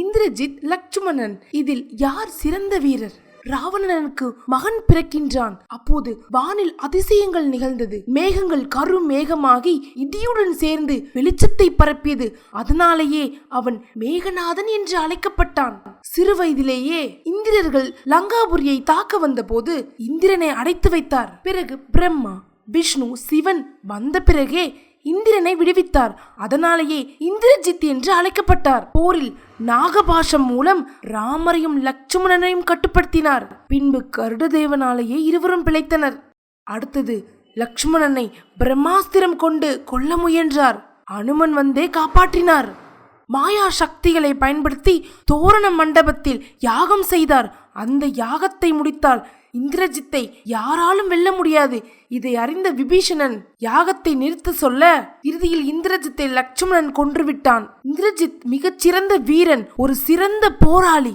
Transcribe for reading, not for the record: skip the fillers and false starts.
இந்திரஜித், லட்சுமணன், இதில் யார் சிறந்த வீரர்? ராவணனுக்கு மகன் பிறக்கின்றான். அப்போது வானில் அதிசயங்கள் நிகழ்ந்தது. மேகங்கள் கரும் மேகமாகி இடியுடன் சேர்ந்து வெளிச்சத்தை பரப்பியது. அதனாலேயே அவன் மேகநாதன் என்று அழைக்கப்பட்டான். சிறு வயதிலேயே இந்திரர்கள் லங்காபுரியை தாக்க வந்த போது இந்திரனை அடைத்து வைத்தார். பிறகு பிரம்மா, விஷ்ணு, சிவன் வந்த பிறகே இந்திரனை விடுவித்தார். அதனாலேயே இந்திரஜித் என்று அழைக்கப்பட்டார். போரில் நாகபாஷம் மூலம் ராமரையும் லட்சுமணனையும் கட்டுப்படுத்தினார். பின்பு கருடதேவனாலேயே இருவரும் பிழைத்தனர். அடுத்தது லட்சுமணனை பிரம்மாஸ்திரம் கொண்டு கொல்ல முயன்றார். அனுமன் வந்தே காப்பாற்றினார். மாயா சக்திகளை பயன்படுத்தி தோரண மண்டபத்தில் யாகம் செய்தார். அந்த யாகத்தை முடித்தால் இந்திரஜித்தை யாராலும் வெல்ல முடியாது. இதை அறிந்த விபீஷணன் யாகத்தை நிறுத்த சொல்ல இறுதியில் இந்திரஜித்தை லட்சுமணன் கொன்றுவிட்டான். இந்திரஜித் மிகச்சிறந்த வீரன், ஒரு சிறந்த போராளி.